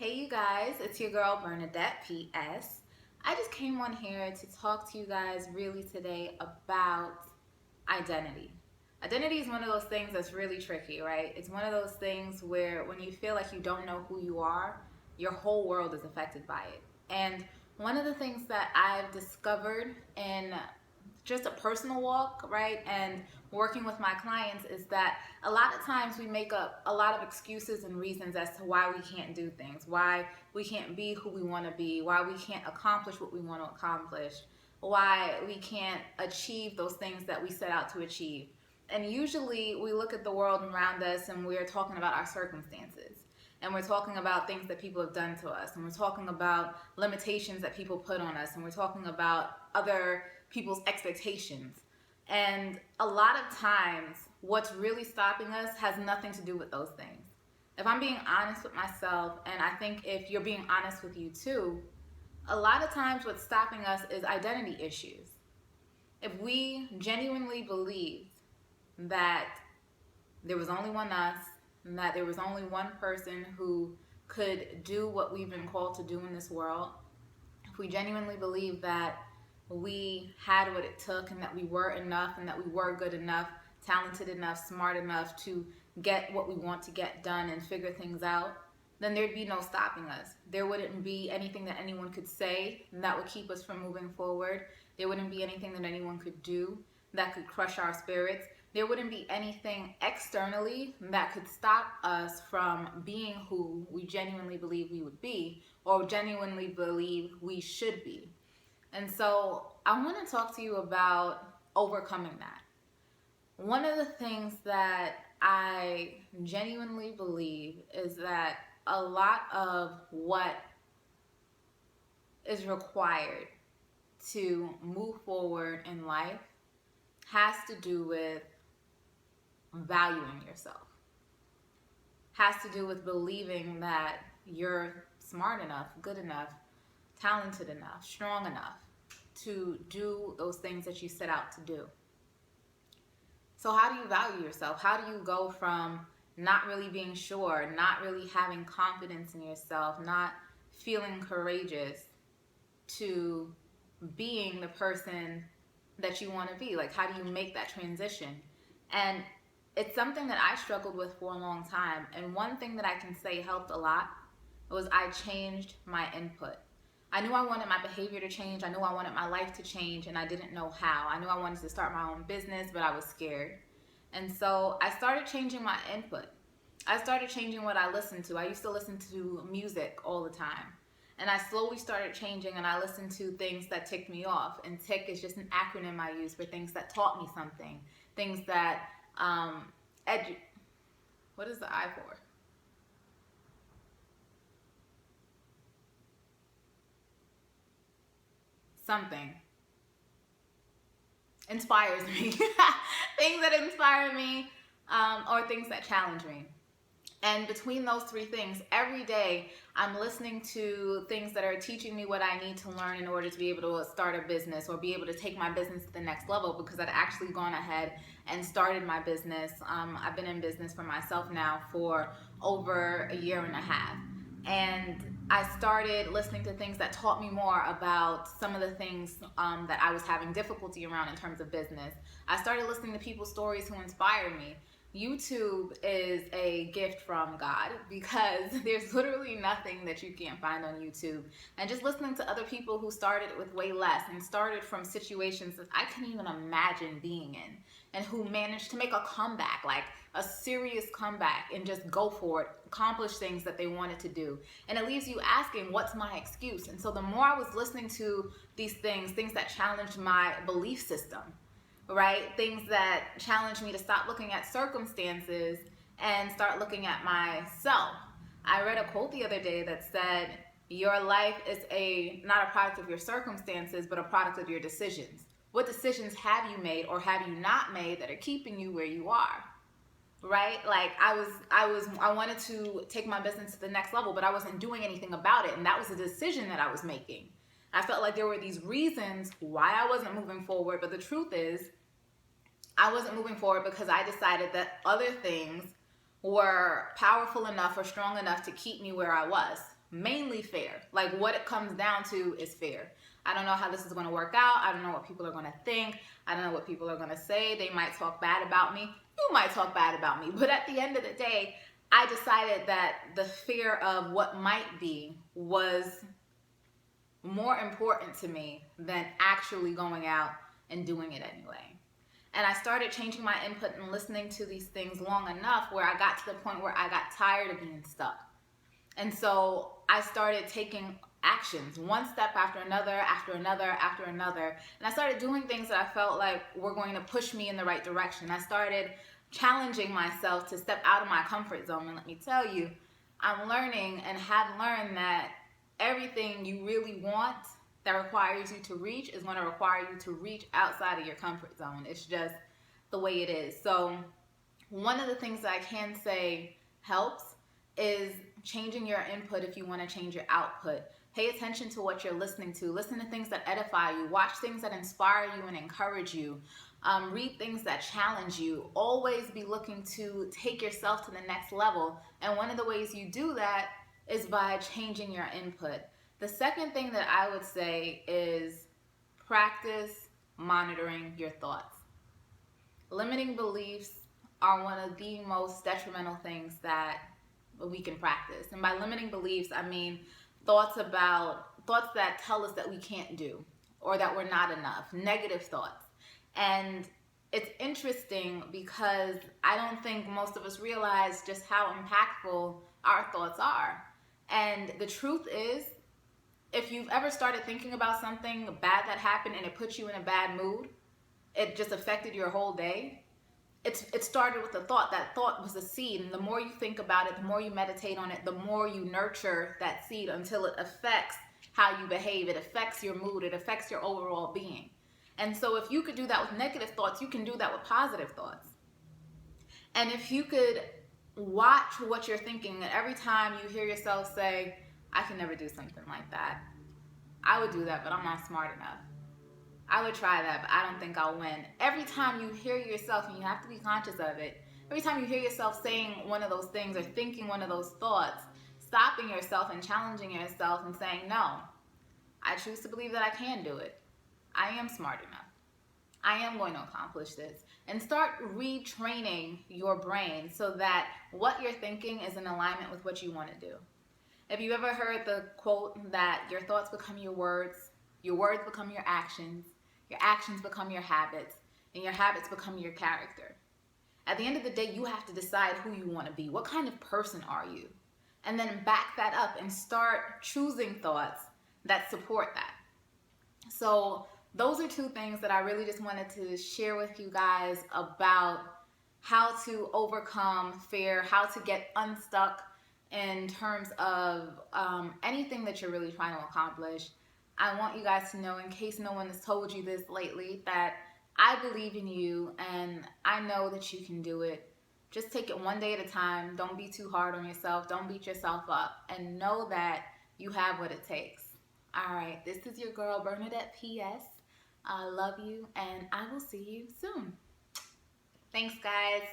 Hey you guys, it's your girl Bernadette PS. I just came on here to talk to you guys really today about identity. Identity is one of those things that's really tricky, right? It's one of those things where when you feel like you don't know who you are, your whole world is affected by it. And one of the things that I've discovered in just a personal walk, right, and working with my clients is that a lot of times we make up a lot of excuses and reasons as to why we can't do things, why we can't be who we want to be, why we can't accomplish what we want to accomplish, why we can't achieve those things that we set out to achieve. And usually we look at the world around us and we're talking about our circumstances. And we're talking about things that people have done to us. And we're talking about limitations that people put on us. And we're talking about other people's expectations. And a lot of times, what's really stopping us has nothing to do with those things. If I'm being honest with myself, and I think if you're being honest with you too, a lot of times what's stopping us is identity issues. If we genuinely believed that there was only one us, and that there was only one person who could do what we've been called to do in this world, if we genuinely believe that we had what it took and that we were enough and that we were good enough, talented enough, smart enough to get what we want to get done and figure things out, then there'd be no stopping us. There wouldn't be anything that anyone could say that would keep us from moving forward. There wouldn't be anything that anyone could do that could crush our spirits. There wouldn't be anything externally that could stop us from being who we genuinely believe we would be or genuinely believe we should be. And so I want to talk to you about overcoming that. One of the things that I genuinely believe is that a lot of what is required to move forward in life has to do with valuing yourself, has to do with believing that you're smart enough, good enough, talented enough, strong enough to do those things that you set out to do. So how do you value yourself? How do you go from not really being sure, not really having confidence in yourself, not feeling courageous, to being the person that you want to be? Like, how do you make that transition? And it's something that I struggled with for a long time. And one thing that I can say helped a lot was I changed my input. I knew I wanted my behavior to change. I knew I wanted my life to change, and I didn't know how. I knew I wanted to start my own business, but I was scared. And so I started changing my input. I started changing what I listened to. I used to listen to music all the time. And I slowly started changing, and I listened to things that ticked me off. And tick is just an acronym I use for things that taught me something. Things that, what is the I for? Something. Inspires me. Things that inspire me, or things that challenge me. And between those three things, every day I'm listening to things that are teaching me what I need to learn in order to be able to start a business or be able to take my business to the next level, because I'd actually gone ahead and started my business. I've been in business for myself now for over a year and a half. And I started listening to things that taught me more about some of the things that I was having difficulty around in terms of business. I started listening to people's stories who inspired me. YouTube is a gift from God, because there's literally nothing that you can't find on YouTube. And just listening to other people who started with way less and started from situations that I couldn't even imagine being in, and who managed to make a comeback, like a serious comeback, and just go for it, accomplish things that they wanted to do. And it leaves you asking, what's my excuse? And so the more I was listening to these things that challenged my belief system, right? Things that challenge me to stop looking at circumstances and start looking at myself. I read a quote the other day that said, your life is not a product of your circumstances, but a product of your decisions. What decisions have you made or have you not made that are keeping you where you are? Right? Like I wanted to take my business to the next level, but I wasn't doing anything about it. And that was a decision that I was making. I felt like there were these reasons why I wasn't moving forward, but the truth is, I wasn't moving forward because I decided that other things were powerful enough or strong enough to keep me where I was. mainly fear. Like what it comes down to is fear. I don't know how this is going to work out. I don't know what people are going to think. I don't know what people are going to say. They might talk bad about me. You might talk bad about me. But at the end of the day, I decided that the fear of what might be was more important to me than actually going out and doing it anyway. And I started changing my input and listening to these things long enough where I got to the point where I got tired of being stuck. And so I started taking actions, one step after another, after another, after another. And I started doing things that I felt like were going to push me in the right direction. I started challenging myself to step out of my comfort zone. And let me tell you, I'm learning and have learned that everything you really want that requires you to reach is going to require you to reach outside of your comfort zone. It's just the way it is. So one of the things that I can say helps is changing your input if you want to change your output. Pay attention to what you're listening to. Listen to things that edify you. Watch things that inspire you and encourage you. Read things that challenge you. Always be looking to take yourself to the next level. And one of the ways you do that is by changing your input. The second thing that I would say is practice monitoring your thoughts. Limiting beliefs are one of the most detrimental things that we can practice. And by limiting beliefs, I mean thoughts that tell us that we can't do or that we're not enough, negative thoughts. And it's interesting because I don't think most of us realize just how impactful our thoughts are. And the truth is, if you've ever started thinking about something bad that happened and it put you in a bad mood, it just affected your whole day. It started with a thought. That thought was a seed, and the more you think about it, the more you meditate on it, the more you nurture that seed until it affects how you behave. It affects your mood. It affects your overall being. And so if you could do that with negative thoughts, you can do that with positive thoughts. And if you could watch what you're thinking, and every time you hear yourself say, I can never do something like that. I would do that, but I'm not smart enough. I would try that, but I don't think I'll win. Every time you hear yourself, and you have to be conscious of it, every time you hear yourself saying one of those things or thinking one of those thoughts, stopping yourself and challenging yourself and saying, no, I choose to believe that I can do it. I am smart enough. I am going to accomplish this. And start retraining your brain so that what you're thinking is in alignment with what you want to do. Have you ever heard the quote that your thoughts become your words become your actions become your habits, and your habits become your character? At the end of the day, you have to decide who you want to be. What kind of person are you? And then back that up and start choosing thoughts that support that. So those are two things that I really just wanted to share with you guys about how to overcome fear, how to get unstuck in terms of anything that you're really trying to accomplish. I want you guys to know, in case no one has told you this lately, that I believe in you and I know that you can do it. Just take it one day at a time. Don't be too hard on yourself. Don't beat yourself up. And know that you have what it takes. All right, this is your girl, Bernadette P.S. I love you, and I will see you soon. Thanks, guys.